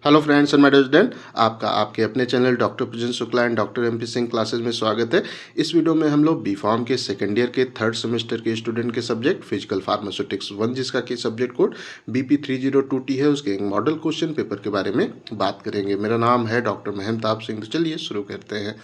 Hello friends and my student, आपका आपके अपने चैनल डॉक्टर प्रजन Shukla and doctor MP Singh classes में स्वागत है। इस वीडियो में हम लोग बी फार्म के सेकेंड ईयर के थर्ड सेमेस्टर के स्टूडेंट के सब्जेक्ट फिजिकल फार्मास्यूटिक्स 1 जिसका कि सब्जेक्ट कोड BP302T है, उसके एक मॉडल क्वेश्चन पेपर के बारे में बात करेंगे। मेरा नाम है डॉक्टर महमताब सिंह। तो चलिए शुरू करते हैं।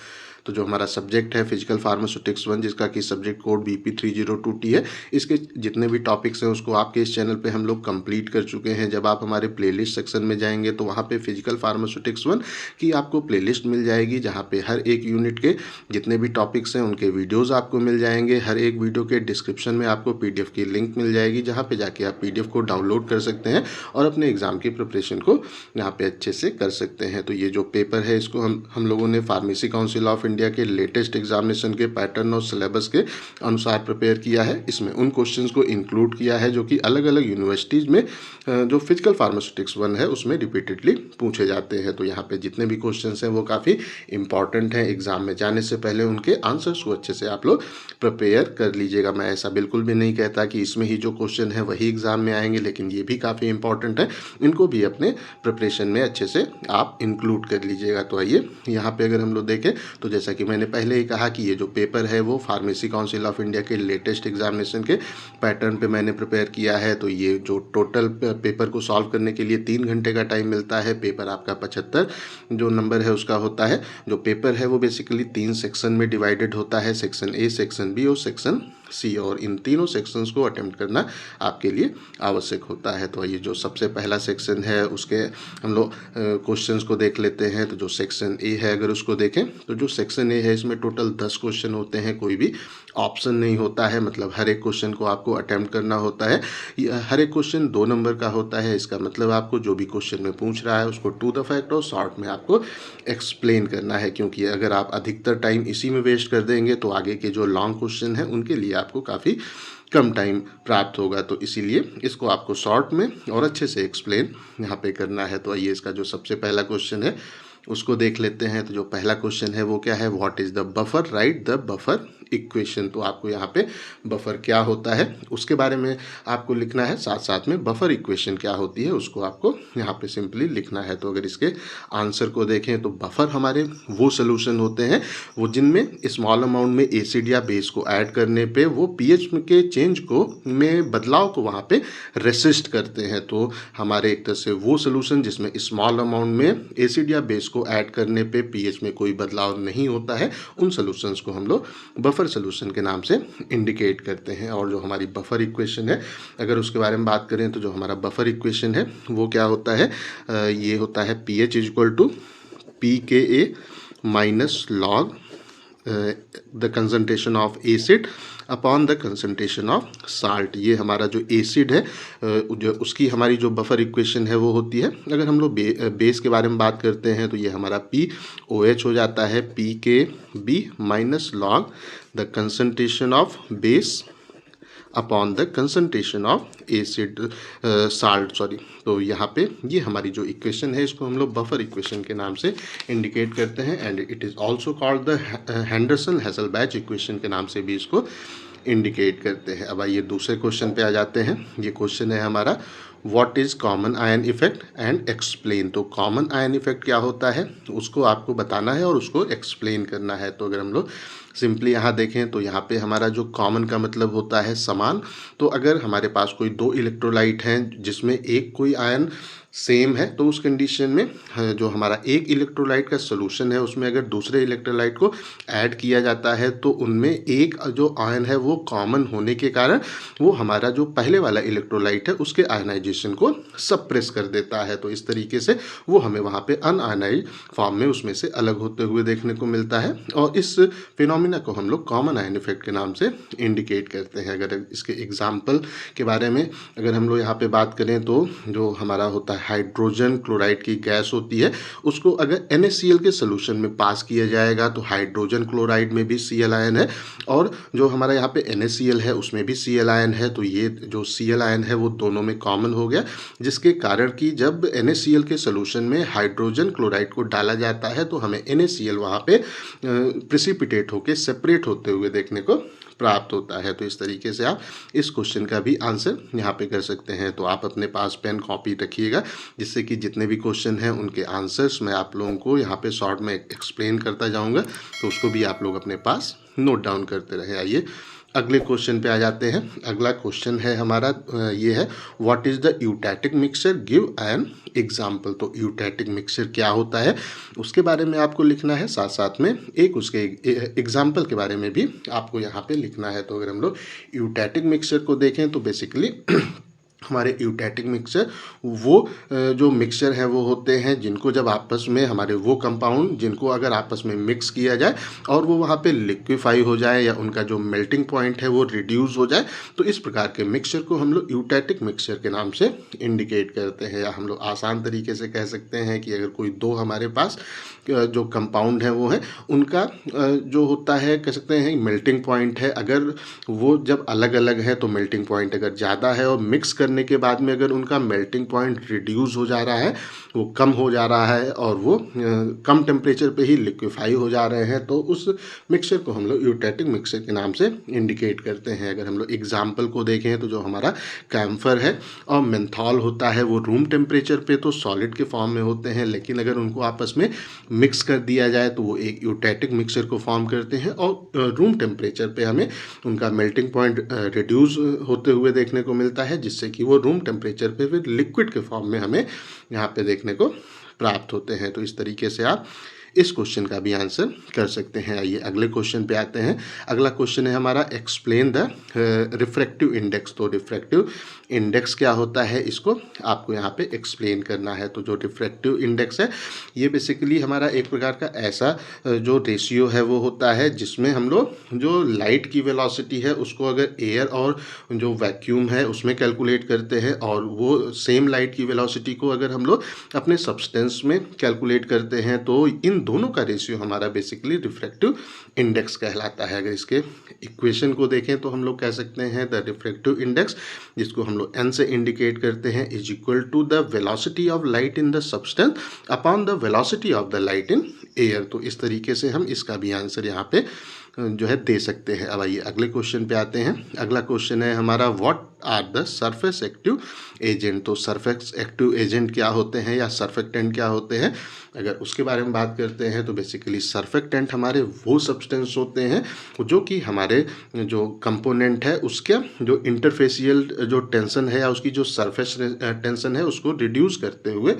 तो जो हमारा सब्जेक्ट है फिजिकल फार्मास्यूटिक्स 1 जिसका कि सब्जेक्ट कोड BP302T है, इसके जितने भी टॉपिक्स हैं उसको आपके इस चैनल पे हम लोग कंप्लीट कर चुके हैं। जब आप हमारे प्लेलिस्ट सेक्शन में जाएंगे तो वहाँ पे फिजिकल फार्मास्यूटिक्स 1 की आपको प्लेलिस्ट मिल जाएगी, जहाँ पे हर एक यूनिट के जितने भी टॉपिक्स हैं उनके वीडियोज़ आपको मिल जाएंगे। हर एक वीडियो के डिस्क्रिप्शन में आपको PDF की लिंक मिल जाएगी, जहाँ पे जाके आप PDF को डाउनलोड कर सकते हैं और अपने एग्ज़ाम की प्रिपरेशन को यहाँ पे अच्छे से कर सकते हैं। तो ये जो पेपर है इसको हम लोगों ने फार्मेसी काउंसिल ऑफ इंडिया के लेटेस्ट एग्जामिनेशन के पैटर्न और सिलेबस के अनुसार प्रिपेयर किया है। इसमें उन क्वेश्चंस को इंक्लूड किया है जो कि अलग अलग यूनिवर्सिटीज़ में जो फिजिकल फार्मास्यूटिक्स 1 है उसमें रिपीटेडली पूछे जाते हैं। तो यहाँ पे जितने भी क्वेश्चंस हैं वो काफ़ी इंपॉर्टेंट हैं। एग्जाम में जाने से पहले उनके आंसर्स को अच्छे से आप लोग प्रिपेयर कर लीजिएगा। मैं ऐसा बिल्कुल भी नहीं कहता कि इसमें ही जो क्वेश्चन है वही एग्जाम में आएंगे, लेकिन ये भी काफ़ी इंपॉर्टेंट है, इनको भी अपने प्रिपरेशन में अच्छे से आप इंक्लूड कर लीजिएगा। तो आइए यहाँ पे अगर हम लोग देखें तो जैसा कि मैंने पहले ही कहा कि ये जो पेपर है वो फार्मेसी काउंसिल ऑफ इंडिया के लेटेस्ट एग्जामिनेशन के पैटर्न पे मैंने प्रिपेयर किया है। तो ये जो टोटल पेपर को सॉल्व करने के लिए 3 घंटे का टाइम मिलता है। पेपर आपका 75 जो नंबर है उसका होता है। जो पेपर है वो बेसिकली 3 सेक्शन में डिवाइडेड होता है, सेक्शन ए, सेक्शन बी और सेक्शन सी, और इन तीनों सेक्शंस को अटेम्प्ट करना आपके लिए आवश्यक होता है। तो ये जो सबसे पहला सेक्शन है उसके हम लोग क्वेश्चंस को देख लेते हैं। तो जो सेक्शन ए है अगर उसको देखें तो जो सेक्शन ए है इसमें टोटल 10 क्वेश्चन होते हैं, कोई भी ऑप्शन नहीं होता है, मतलब हर एक क्वेश्चन को आपको अटेम्प्ट करना होता है। हर एक क्वेश्चन 2 नंबर का होता है। इसका मतलब आपको जो भी क्वेश्चन में पूछ रहा है उसको टू द फैक्ट और शॉर्ट में आपको एक्सप्लेन करना है, क्योंकि अगर आप अधिकतर टाइम इसी में वेस्ट कर देंगे तो आगे के जो लॉन्ग क्वेश्चन हैं उनके लिए आपको काफ़ी कम टाइम प्राप्त होगा। तो इसीलिए इसको आपको शॉर्ट में और अच्छे से एक्सप्लेन यहाँ पे करना है। तो आइए इसका जो सबसे पहला क्वेश्चन है उसको देख लेते हैं। तो जो पहला क्वेश्चन है वो क्या है, what is the buffer, right the buffer equation. तो आपको यहाँ पे बफर क्या होता है उसके बारे में आपको लिखना है, साथ साथ में बफर इक्वेशन क्या होती है उसको आपको यहाँ पे सिंपली लिखना है। तो अगर इसके आंसर को देखें तो बफर हमारे वो सोल्यूशन होते हैं वो जिनमें स्मॉल अमाउंट में एसिड या बेस को ऐड करने पे वो पीएच के चेंज को में बदलाव को वहाँ पे रेसिस्ट करते हैं। तो हमारे एक तरह से वो सोल्यूशन जिसमें स्मॉल अमाउंट में एसिड या बेस को ऐड करने पे पीएच में कोई बदलाव नहीं होता है, उन सोल्यूशंस को हम लोग बफर सोल्यूशन के नाम से इंडिकेट करते हैं। और जो हमारी बफर इक्वेशन है अगर उसके बारे में बात करें तो जो हमारा बफर इक्वेशन है वो क्या होता है, ये होता है pH equal to pKa minus log the concentration of acid upon the concentration of salt. ये हमारा जो एसिड है जो उसकी हमारी जो बफर इक्वेशन है वो होती है। अगर हम लोग बेस के बारे में बात करते हैं तो ये हमारा POH हो जाता है pKb minus log the concentration of base upon the concentration of acid salt sorry. तो यहाँ पे ये हमारी जो इक्वेशन है इसको हम लोग बफर इक्वेशन के नाम से इंडिकेट करते हैं, and it is also called the Henderson Hasselbalch equation के नाम से भी इसको इंडिकेट करते हैं। अब आइए दूसरे क्वेश्चन पे आ जाते हैं। ये क्वेश्चन है हमारा what is common ion effect and explain. तो कॉमन आयन इफेक्ट क्या होता है उसको आपको बताना है और उसको एक्सप्लेन करना है। तो अगर हम लोग सिंपली यहाँ देखें तो यहाँ पे हमारा जो कॉमन का मतलब होता है समान। तो अगर हमारे पास कोई 2 इलेक्ट्रोलाइट हैं जिसमें एक कोई आयन सेम है तो उस कंडीशन में जो हमारा एक इलेक्ट्रोलाइट का सोल्यूशन है उसमें अगर दूसरे इलेक्ट्रोलाइट को ऐड किया जाता है तो उनमें एक जो आयन है वो कॉमन होने के कारण वो हमारा जो पहले वाला इलेक्ट्रोलाइट है उसके आयनाइजेशन को सप्रेस कर देता है। तो इस तरीके से वो हमें वहाँ पे अनआयनाइज्ड फॉर्म में उसमें से अलग होते हुए देखने को मिलता है, और इस फिनोमिना को हम लोग कॉमन आयन इफेक्ट के नाम से इंडिकेट करते हैं। अगर इसके एग्जाम्पल के बारे में अगर हम लोग यहाँ पे बात करें तो जो हमारा होता है हाइड्रोजन क्लोराइड की गैस होती है उसको अगर NaCl के सोल्यूशन में पास किया जाएगा तो हाइड्रोजन क्लोराइड में भी Cl आयन है, और जो हमारा यहाँ पे NaCl है उसमें भी Cl आयन है। तो ये जो Cl आयन है वो दोनों में कॉमन हो गया, जिसके कारण कि जब NaCl के सोल्यूशन में हाइड्रोजन क्लोराइड को डाला जाता है तो हमें NaCl वहाँ पे प्रेसिपिटेट होकर सेपरेट होते हुए देखने को प्राप्त होता है। तो इस तरीके से आप इस क्वेश्चन का भी आंसर यहाँ पे कर सकते हैं। तो आप अपने पास पेन कॉपी रखिएगा, जिससे कि जितने भी क्वेश्चन हैं उनके आंसर्स मैं आप लोगों को यहाँ पे शॉर्ट में एक्सप्लेन करता जाऊँगा, तो उसको भी आप लोग अपने पास नोट डाउन करते रहें। आइए अगले क्वेश्चन पे आ जाते हैं। अगला क्वेश्चन है हमारा ये है, what is the eutectic mixture, give an example. तो यूटैटिक मिक्सचर क्या होता है उसके बारे में आपको लिखना है, साथ साथ में एक उसके एग्जाम्पल के बारे में भी आपको यहाँ पे लिखना है। तो अगर हम लोग यूटैटिक मिक्सचर को देखें तो बेसिकली हमारे यूटैटिक मिक्सचर वो जो मिक्सचर है वो होते हैं जिनको जब आपस में हमारे वो कंपाउंड जिनको अगर आपस में मिक्स किया जाए और वो वहाँ पे लिक्विफाई हो जाए या उनका जो मेल्टिंग पॉइंट है वो रिड्यूस हो जाए, तो इस प्रकार के मिक्सचर को हम लोग यूटैटिक मिक्सचर के नाम से इंडिकेट करते हैं। या हम लोग आसान तरीके से कह सकते हैं कि अगर कोई दो हमारे पास जो कंपाउंड है वो है उनका जो होता है कह सकते हैं मेल्टिंग पॉइंट है, अगर वो जब अलग अलग है तो मेल्टिंग पॉइंट अगर ज़्यादा है और मिक्स करने के बाद में अगर उनका मेल्टिंग पॉइंट रिड्यूस हो जा रहा है, वो कम हो जा रहा है और वो कम टेम्परेचर पे ही लिक्विफाई हो जा रहे हैं, तो उस मिक्सचर को हम लोग यूटैटिक मिक्सचर के नाम से इंडिकेट करते हैं। अगर हम लोग एग्जाम्पल को देखें तो जो हमारा कैम्फर है और मेंथॉल होता है वो रूम टेम्परेचर पे तो सॉलिड के फॉर्म में होते हैं, लेकिन अगर उनको आपस में मिक्स कर दिया जाए तो वो एक यूटैटिक मिक्सचर को फॉर्म करते हैं और रूम टेम्परेचर पे हमें उनका मेल्टिंग पॉइंट रिड्यूस होते हुए देखने को मिलता है, जिससे कि वो रूम टेम्परेचर पे फिर लिक्विड के फॉर्म में हमें यहाँ पे देखने को प्राप्त होते हैं। तो इस तरीके से आप इस क्वेश्चन का भी आंसर कर सकते हैं। आइए अगले क्वेश्चन पे आते हैं। अगला क्वेश्चन है हमारा, एक्सप्लेन द रिफ्रैक्टिव इंडेक्स। तो रिफ्रैक्टिव इंडेक्स क्या होता है इसको आपको यहाँ पे एक्सप्लेन करना है। तो जो रिफ्रैक्टिव इंडेक्स है ये बेसिकली हमारा एक प्रकार का ऐसा जो रेशियो है वो होता है जिसमें हम लोग जो लाइट की वेलोसिटी है उसको अगर एयर और जो वैक्यूम है उसमें कैलकुलेट करते हैं और वो सेम लाइट की वेलोसिटी को अगर हम लोग अपने सब्सटेंस में कैलकुलेट करते हैं, तो इन दोनों का रेशियो हमारा बेसिकली रिफ्रैक्टिव इंडेक्स कहलाता है। अगर इसके इक्वेशन को देखें तो हम लोग कह सकते हैं द रिफ्रैक्टिव इंडेक्स, जिसको हम लोग एन से इंडिकेट करते हैं, is equal to the velocity of light in the substance upon the velocity of the light in air. तो इस तरीके से हम इसका भी आंसर यहाँ पे जो है दे सकते हैं। अब आइए अगले क्वेश्चन पे आते हैं। अगला क्वेश्चन है हमारा, what are the surface active agent. तो सरफेस एक्टिव एजेंट क्या होते हैं या सर्फेक्टेंट क्या होते हैं, अगर उसके बारे में बात करते हैं तो बेसिकली सर्फेक्टेंट हमारे वो सब्सटेंस होते हैं जो कि हमारे जो कंपोनेंट है उसके जो इंटरफेसियल जो टेंशन है या उसकी जो सरफेस टेंशन है उसको रिड्यूस करते हुए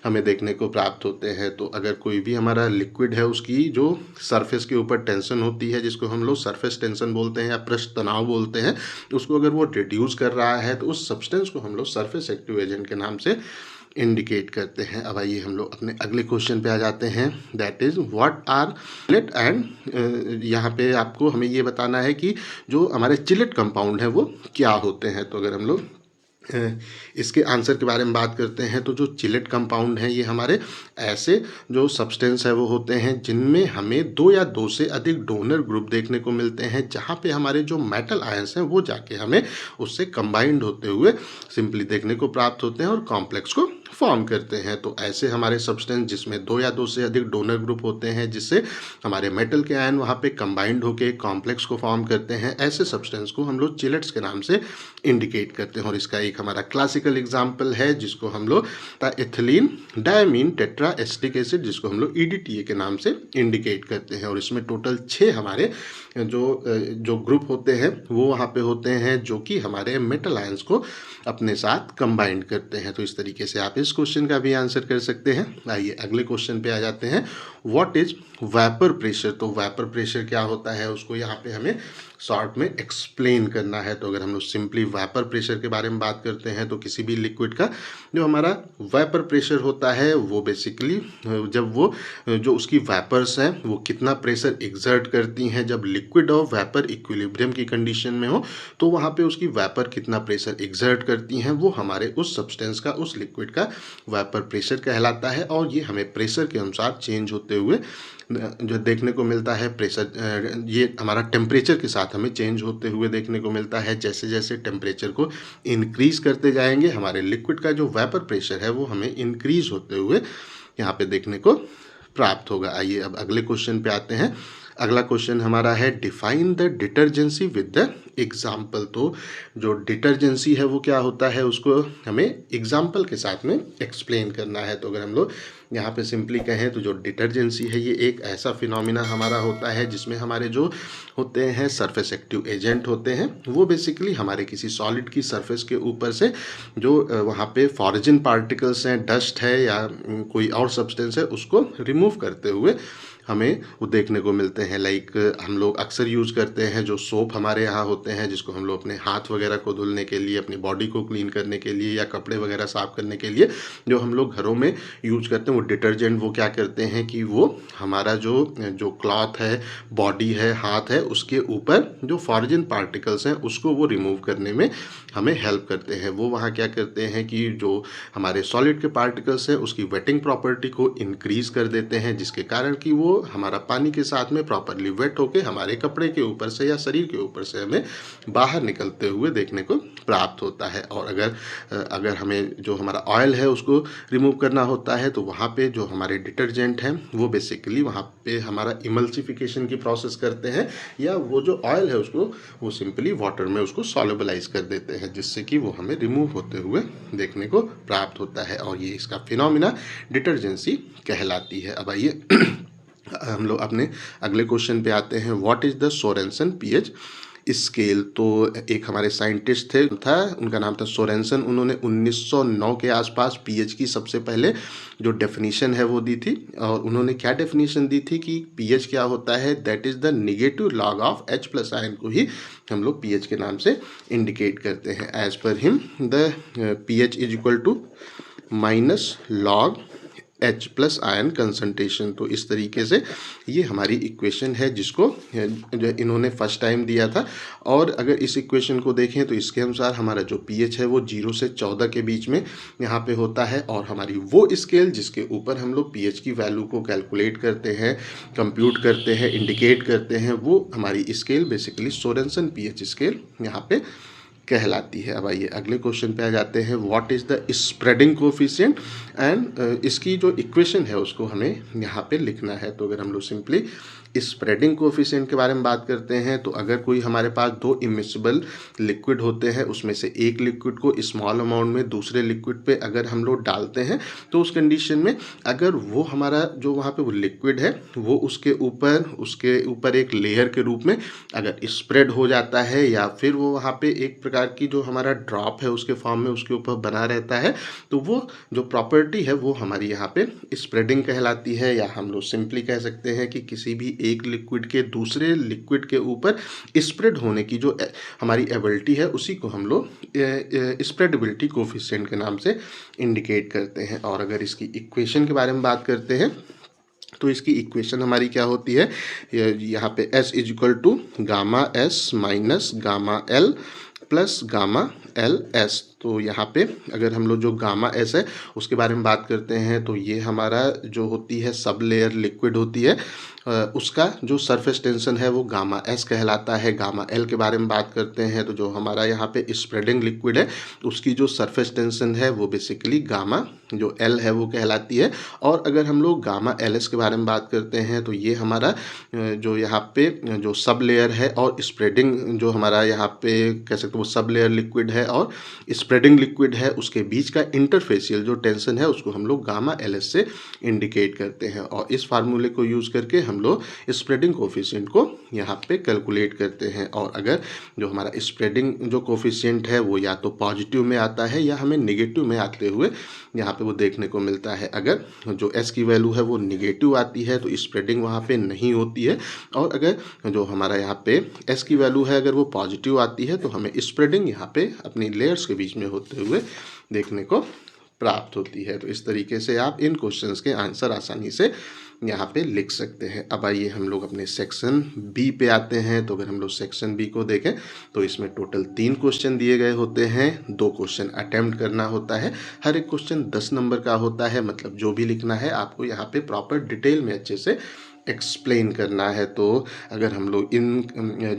हमें देखने को प्राप्त होते हैं। तो अगर कोई भी हमारा लिक्विड है उसकी जो सरफेस के ऊपर टेंशन होती है जिसको हम लोग सरफेस टेंशन बोलते हैं या पृष्ठ तनाव बोलते हैं, उसको अगर वो रिड्यूस कर रहा है तो उस सब्सटेंस को हम लोग सरफेस एक्टिव एजेंट के नाम से इंडिकेट करते हैं। अब आइए हम लोग अपने अगले क्वेश्चन पे आ जाते हैं, that is what are chelate and. यहाँ पे आपको हमें ये बताना है कि जो हमारे चिलेट कंपाउंड है वो क्या होते हैं। तो अगर हम लोग इसके आंसर के बारे में बात करते हैं तो जो चिलेट कंपाउंड हैं ये हमारे ऐसे जो सब्सटेंस है वो होते हैं जिनमें हमें दो या दो से अधिक डोनर ग्रुप देखने को मिलते हैं, जहाँ पे हमारे जो मेटल आयंस हैं वो जाके हमें उससे कंबाइंड होते हुए सिंपली देखने को प्राप्त होते हैं और कॉम्प्लेक्स को फॉर्म करते हैं। तो ऐसे हमारे सब्सटेंस जिसमें दो या दो से अधिक डोनर ग्रुप होते हैं जिससे हमारे मेटल के आयन वहाँ पे कंबाइंड होके कॉम्प्लेक्स को फॉर्म करते हैं, ऐसे सब्सटेंस को हम लोग चिलेट्स के नाम से इंडिकेट करते हैं। और इसका एक हमारा क्लासिकल एग्जाम्पल है जिसको हम लोग ethylene diamine tetra acetic acid, जिसको हम लोग EDTA के नाम से इंडिकेट करते हैं। और इसमें टोटल 6 हमारे जो ग्रुप होते हैं वो वहाँ पे होते हैं जो कि हमारे मेटल आयंस को अपने साथ कंबाइंड करते हैं। तो इस तरीके से आप इस क्वेश्चन का भी आंसर कर सकते हैं। आइए अगले क्वेश्चन पे आ जाते हैं, व्हाट इज वेपर प्रेशर। तो वेपर प्रेशर क्या होता है उसको यहाँ पे हमें शॉर्ट में एक्सप्लेन करना है। तो अगर हम लोग सिंपली वेपर प्रेशर के बारे में बात करते हैं तो किसी भी लिक्विड का जो हमारा वेपर प्रेशर होता है वो बेसिकली जब वो जो उसकी वेपर्स हैं वो कितना प्रेशर एग्जर्ट करती हैं, जब लिक्विड और वेपर इक्विलिब्रियम की कंडीशन में हो तो वहाँ पे उसकी वेपर कितना प्रेशर एग्जर्ट करती हैं, वो हमारे उस सब्सटेंस का उस लिक्विड का वेपर प्रेशर कहलाता है। और ये हमें प्रेशर के अनुसार चेंज होते हुए जो देखने को मिलता है। प्रेशर ये हमारा टेम्परेचर के साथ हमें चेंज होते हुए देखने को मिलता है। जैसे जैसे टेम्परेचर को इंक्रीज करते जाएंगे हमारे लिक्विड का जो वेपर प्रेशर है वो हमें इंक्रीज होते हुए यहाँ पे देखने को प्राप्त होगा। आइए अब अगले क्वेश्चन पे आते हैं। अगला क्वेश्चन हमारा है define the detergency with the example. तो जो डिटर्जेंसी है वो क्या होता है, उसको हमें एग्जाम्पल के साथ में एक्सप्लेन करना है। तो अगर हम लोग यहाँ पे सिंपली कहें तो जो डिटर्जेंसी है ये एक ऐसा फिनोमिना हमारा होता है जिसमें हमारे जो होते हैं सरफेस एक्टिव एजेंट होते हैं वो बेसिकली हमारे किसी सॉलिड की सरफेस के ऊपर से जो वहाँ पे फॉरेजिन पार्टिकल्स हैं, डस्ट है या कोई और सब्सटेंस है, उसको रिमूव करते हुए हमें वो देखने को मिलते हैं। लाइक हम लोग अक्सर यूज़ करते हैं जो सोप हमारे यहाँ होते हैं, जिसको हम लोग अपने हाथ वगैरह को धुलने के लिए, अपनी बॉडी को क्लीन करने के लिए या कपड़े वगैरह साफ़ करने के लिए जो हम लोग घरों में यूज़ करते हैं, वो डिटर्जेंट वो क्या करते हैं कि वो हमारा जो क्लॉथ है, बॉडी है, हाथ है, उसके ऊपर जो फॉरेजिन पार्टिकल्स हैं उसको वो रिमूव करने में हमें हेल्प करते हैं। वो वहाँ क्या करते हैं कि जो हमारे सॉलिड के पार्टिकल्स हैं उसकी वेटिंग प्रॉपर्टी को इंक्रीज़ कर देते हैं, जिसके कारण कि वो हमारा पानी के साथ में प्रॉपरली वेट होके हमारे कपड़े के ऊपर से या शरीर के ऊपर से हमें बाहर निकलते हुए देखने को प्राप्त होता है। और अगर हमें जो हमारा ऑयल है उसको रिमूव करना होता है तो वहाँ पे जो हमारे डिटर्जेंट हैं वो बेसिकली वहाँ पे हमारा इमल्सिफिकेशन की प्रोसेस करते हैं, या वो जो ऑयल है उसको वो सिंपली वाटर में उसको सॉल्युबलाइज कर देते हैं, जिससे कि वो हमें रिमूव होते हुए देखने को प्राप्त होता है। और ये इसका फिनोमिना डिटर्जेंसी कहलाती है। अब आइए हम लोग अपने अगले क्वेश्चन पे आते हैं। What is the Sorensen pH scale. तो एक हमारे साइंटिस्ट था, उनका नाम था सोरेनसन। उन्होंने 1909 के आसपास पीएच की सबसे पहले जो डेफिनेशन है वो दी थी। और उन्होंने क्या डेफिनेशन दी थी कि पीएच क्या होता है, that is the negative log of H plus ion को ही हम लोग पीएच के नाम से इंडिकेट करते हैं। As per him the pH is equal to minus log H plus ion concentration. तो इस तरीके से ये हमारी इक्वेशन है जिसको जो इन्होंने फर्स्ट टाइम दिया था। और अगर इस इक्वेशन को देखें तो इसके अनुसार हमारा जो pH है वो 0 से 14 के बीच में यहाँ पे होता है। और हमारी वो स्केल जिसके ऊपर हम लोग pH की वैल्यू को कैलकुलेट करते हैं, कंप्यूट करते हैं, इंडिकेट करते हैं, वो हमारी scale basically Sorensen pH scale यहाँ पे कहलाती है। अब आइए अगले क्वेश्चन पे आ जाते हैं। What is the spreading coefficient and इसकी जो इक्वेशन है उसको हमें यहाँ पे लिखना है। तो अगर हम लोग सिंपली स्प्रेडिंग कोफिशिएंट के बारे में बात करते हैं तो अगर कोई हमारे पास दो इमिसिबल लिक्विड होते हैं, उसमें से एक लिक्विड को स्मॉल अमाउंट में दूसरे लिक्विड पे अगर हम लोग डालते हैं तो उस कंडीशन में अगर वो हमारा जो वहाँ पे वो लिक्विड है वो उसके ऊपर एक लेयर के रूप में अगर स्प्रेड हो जाता है, या फिर वो वहाँ पे एक प्रकार की जो हमारा ड्रॉप है उसके फॉर्म में उसके ऊपर बना रहता है, तो वो जो प्रॉपर्टी है वो हमारी यहाँ पे स्प्रेडिंग कहलाती है। या हम लोग सिंपली कह सकते हैं कि किसी भी एक लिक्विड के दूसरे लिक्विड के ऊपर स्प्रेड होने की जो हमारी एबिलिटी है उसी को हम लोग स्प्रेडेबिलिटी कोफिशिएंट के नाम से इंडिकेट करते हैं। और अगर इसकी इक्वेशन के बारे में बात करते हैं तो इसकी इक्वेशन हमारी क्या होती है, यहाँ पे S is equal to gamma S minus gamma L plus gamma L S. तो यहाँ पे अगर हम लोग जो गामा एस है उसके बारे में बात करते हैं तो ये हमारा जो होती है सब लेयर लिक्विड होती है, उसका जो सरफेस टेंशन है वो गामा एस कहलाता है। गामा एल के बारे में बात करते हैं तो जो हमारा यहाँ पे स्प्रेडिंग लिक्विड है उसकी जो सरफेस टेंशन है वो बेसिकली गामा जो एल है वो कहलाती है। और अगर हम लोग गामा एल एस के बारे में बात करते हैं तो ये हमारा जो यहाँ पे जो सब लेयर है और स्प्रेडिंग जो हमारा यहाँ पे कह सकते वो सब लेयर लिक्विड है और स्प्रेडिंग लिक्विड है उसके बीच का इंटरफेशियल जो टेंशन है उसको हम लोग गामा एल एस से इंडिकेट करते हैं। और इस फार्मूले को यूज़ करके हम लोग स्प्रेडिंग कोफिशिएंट को यहाँ पे कैलकुलेट करते हैं। और अगर जो हमारा स्प्रेडिंग जो कोफिशिएंट है वो या तो पॉजिटिव में आता है या हमें नेगेटिव में आते हुए यहाँ पे वो देखने को मिलता है। अगर जो एस की वैल्यू है वो निगेटिव आती है तो स्प्रेडिंग वहाँ पे नहीं होती है, और अगर जो हमारा यहाँ पे एस की वैल्यू है अगर वो पॉजिटिव आती है तो हमें स्प्रेडिंग यहाँ पे अपनी लेयर्स के बीच में होते हुए देखने को प्राप्त होती है। तो इस तरीके से आप इन क्वेश्चंस के आंसर आसानी से यहाँ पे लिख सकते हैं। अब आइए हम लोग अपने सेक्शन बी पे आते हैं। तो अगर हम लोग सेक्शन बी को देखें तो इसमें टोटल 3 क्वेश्चन दिए गए होते हैं, 2 क्वेश्चन अटेम्प्ट करना होता है, हर एक क्वेश्चन 10 नंबर का होता है। मतलब जो भी लिखना है आपको यहाँ पे प्रॉपर डिटेल में अच्छे से एक्सप्लेन करना है। तो अगर हम लोग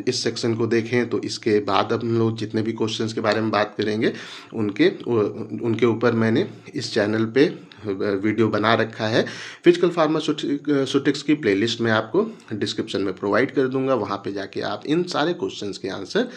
इस सेक्शन को देखें तो इसके बाद अब हम लोग जितने भी क्वेश्चंस के बारे में बात करेंगे उनके ऊपर मैंने इस चैनल पे वीडियो बना रखा है। फिजिकल फार्मास्यूटिक्स की प्लेलिस्ट मैं आपको डिस्क्रिप्शन में प्रोवाइड कर दूंगा, वहाँ पे जाके आप इन सारे क्वेश्चंस के आंसर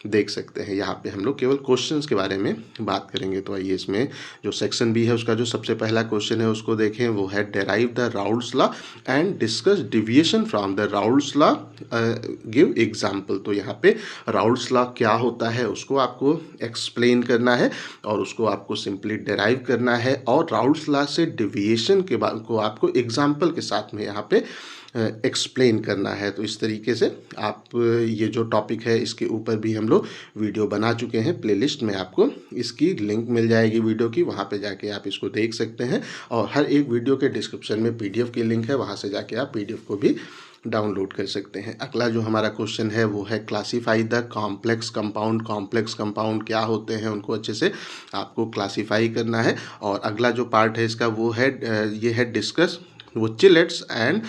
देख सकते हैं। यहाँ पे हम लोग केवल क्वेश्चंस के बारे में बात करेंगे। तो आइए इसमें जो सेक्शन बी है उसका जो सबसे पहला क्वेश्चन है उसको देखें। वो है derive the Raoult's law and discuss deviation from the Raoult's law, give example. तो यहाँ पे राउल्ट्स लॉ क्या होता है उसको आपको एक्सप्लेन करना है और उसको आपको सिंपली डेराइव करना है, और राउल्ट्स लॉ से डिविएशन के बाद को आपको एग्जाम्पल के साथ में यहाँ पे एक्सप्लेन करना है। तो इस तरीके से आप ये जो टॉपिक है इसके ऊपर भी हम लोग वीडियो बना चुके हैं। प्लेलिस्ट में आपको इसकी लिंक मिल जाएगी वीडियो की, वहाँ पे जाके आप इसको देख सकते हैं। और हर एक वीडियो के डिस्क्रिप्शन में पीडीएफ की लिंक है, वहाँ से जाके आप पीडीएफ को भी डाउनलोड कर सकते हैं। अगला जो हमारा क्वेश्चन है वो है classify the complex compound. Complex compound क्या होते हैं उनको अच्छे से आपको क्लासीफाई करना है। और अगला जो पार्ट है इसका वो है ये है डिस्कस वो चिलेट्स एंड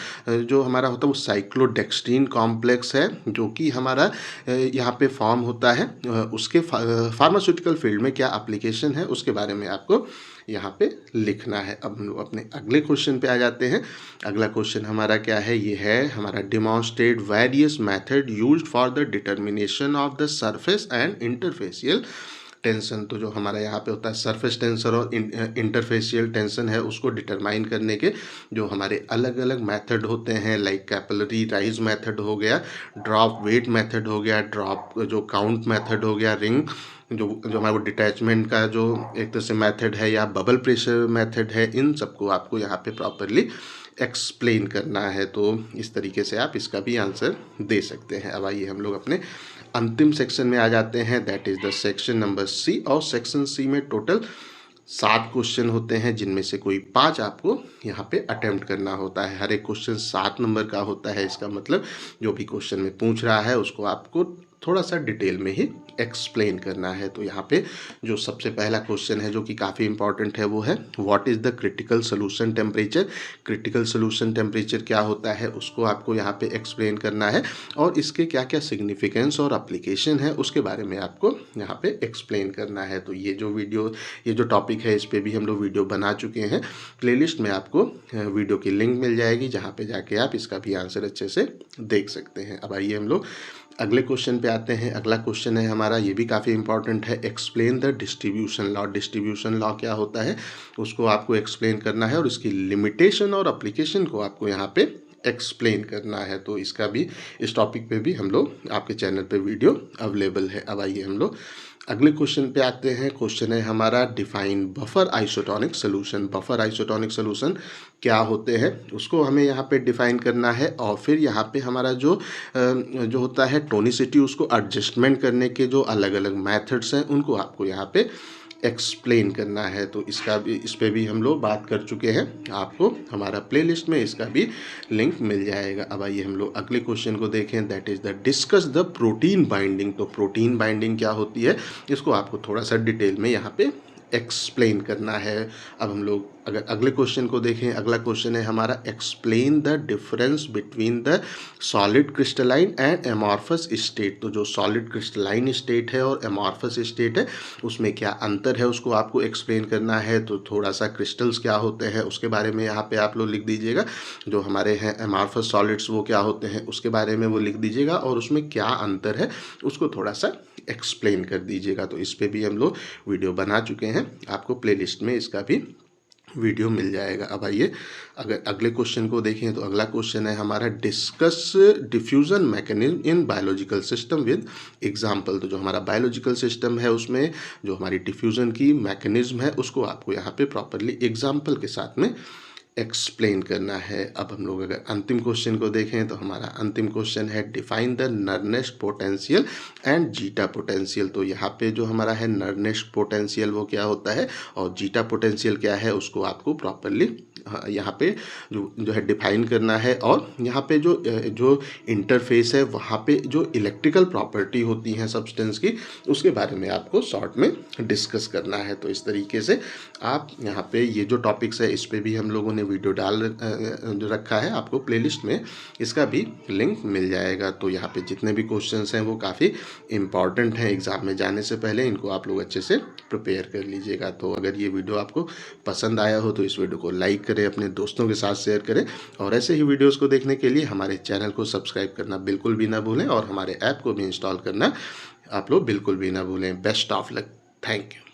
जो हमारा होता है वो साइक्लोडेक्स्ट्रीन कॉम्प्लेक्स है, जो कि हमारा यहाँ पे फॉर्म होता है। उसके फार्मास्यूटिकल फील्ड में क्या एप्लीकेशन है उसके बारे में आपको यहाँ पे लिखना है। अब हम लोग अपने अगले क्वेश्चन पे आ जाते हैं। अगला क्वेश्चन हमारा क्या है, ये है हमारा demonstrate various method used for the determination of the surface and interfacial tension. तो जो हमारा यहाँ पे होता है सरफेस टेंशन और इंटरफेशियल टेंशन है उसको डिटरमाइन करने के जो हमारे अलग अलग मेथड होते हैं, लाइक कैपिलरी राइज मेथड हो गया, ड्रॉप वेट मेथड हो गया, ड्रॉप जो काउंट मेथड हो गया, रिंग जो हमारा डिटैचमेंट का जो एक तरह से मेथड है, या बबल प्रेशर मेथड है, इन सबको आपको यहाँ पे प्रॉपरली एक्सप्लेन करना है। तो इस तरीके से आप इसका भी आंसर दे सकते हैं। अब आइए हम लोग अपने अंतिम सेक्शन में आ जाते हैं, that is the section number C. और सेक्शन सी में टोटल 7 क्वेश्चन होते हैं, जिनमें से कोई 5 आपको यहाँ पे अटेम्प्ट करना होता है। हर एक क्वेश्चन 7 नंबर का होता है। इसका मतलब जो भी क्वेश्चन में पूछ रहा है उसको आपको थोड़ा सा डिटेल में ही एक्सप्लेन करना है। तो यहाँ पे जो सबसे पहला क्वेश्चन है जो कि काफ़ी इंपॉर्टेंट है वो है what is the critical solution temperature. Critical solution temperature क्या होता है उसको आपको यहाँ पे एक्सप्लेन करना है, और इसके क्या क्या सिग्निफिकेंस और एप्लीकेशन है उसके बारे में आपको यहाँ पे एक्सप्लेन करना है। तो ये जो टॉपिक है इस पर भी हम लोग वीडियो बना चुके हैं। प्लेलिस्ट में आपको वीडियो की लिंक मिल जाएगी, जहाँ पे जाके आप इसका भी आंसर अच्छे से देख सकते हैं। अब आइए हम लोग अगले क्वेश्चन पे आते हैं। अगला क्वेश्चन है हमारा, ये भी काफ़ी इंपॉर्टेंट है, explain the distribution law. Distribution law क्या होता है उसको आपको एक्सप्लेन करना है, और इसकी लिमिटेशन और एप्लीकेशन को आपको यहाँ पे एक्सप्लेन करना है। तो इसका भी इस टॉपिक पे भी हम लोग आपके चैनल पे वीडियो अवेलेबल है। अब आइए हम लोग अगले क्वेश्चन पे आते हैं। क्वेश्चन है हमारा define buffer isotonic solution. Buffer isotonic solution क्या होते हैं उसको हमें यहाँ पे डिफाइन करना है, और फिर यहाँ पे हमारा जो होता है टोनिसिटी उसको एडजस्टमेंट करने के जो अलग अलग मेथड्स हैं उनको आपको यहाँ पे एक्सप्लेन करना है। तो इस पे भी हम लोग बात कर चुके हैं, आपको हमारा प्लेलिस्ट में इसका भी लिंक मिल जाएगा। अब आइए हम लोग अगले क्वेश्चन को देखें, that is the discuss the protein binding. तो प्रोटीन बाइंडिंग क्या होती है इसको आपको थोड़ा सा डिटेल में यहाँ पे एक्सप्लेन करना है। अब हम लोग अगर अगले क्वेश्चन को देखें, अगला क्वेश्चन है हमारा explain the difference between the solid crystalline and amorphous state. तो जो सॉलिड क्रिस्टलाइन स्टेट है और एमॉर्फस स्टेट है उसमें क्या अंतर है उसको आपको एक्सप्लेन करना है। तो थोड़ा सा क्रिस्टल्स क्या होते हैं उसके बारे में यहाँ पे आप लोग लिख दीजिएगा, जो हमारे हैं एमॉर्फस सॉलिड्स वो क्या होते हैं उसके बारे में वो लिख दीजिएगा, और उसमें क्या अंतर है उसको थोड़ा सा एक्सप्लेन कर दीजिएगा। तो इस पे भी हम लोग वीडियो बना चुके हैं, आपको प्लेलिस्ट में इसका भी वीडियो मिल जाएगा। अब आइए अगर अगले क्वेश्चन को देखें तो अगला क्वेश्चन है हमारा discuss diffusion mechanism in biological system with example. तो जो हमारा बायोलॉजिकल सिस्टम है उसमें जो हमारी डिफ्यूजन की मैकेनिज्म है उसको आपको यहाँ पे प्रॉपरली एग्जांपल के साथ में एक्सप्लेन करना है। अब हम लोग अगर अंतिम क्वेश्चन को देखें तो हमारा अंतिम क्वेश्चन है define the Nernst potential and zeta potential. तो यहाँ पे जो हमारा है नर्नेस्ट पोटेंशियल वो क्या होता है और जीटा पोटेंशियल क्या है उसको आपको प्रॉपरली यहाँ पे जो है डिफाइन करना है, और यहाँ पे जो इंटरफेस है वहाँ पे जो इलेक्ट्रिकल प्रॉपर्टी होती हैं सब्सटेंस की, उसके बारे में आपको शॉर्ट में डिस्कस करना है। तो इस तरीके से आप यहाँ पे ये जो टॉपिक्स है इस पे भी हम लोगों ने वीडियो डाल रखा है, आपको प्लेलिस्ट में इसका भी लिंक मिल जाएगा। तो यहाँ पे जितने भी क्वेश्चंस हैं वो काफ़ी इम्पॉर्टेंट हैं, एग्ज़ाम में जाने से पहले इनको आप लोग अच्छे से प्रिपेयर कर लीजिएगा। तो अगर ये वीडियो आपको पसंद आया हो तो इस वीडियो को लाइक करें, अपने दोस्तों के साथ शेयर करें, और ऐसे ही वीडियोज़ को देखने के लिए हमारे चैनल को सब्सक्राइब करना बिल्कुल भी ना भूलें, और हमारे ऐप को भी इंस्टॉल करना आप लोग बिल्कुल भी ना भूलें। Best of luck. Thank you.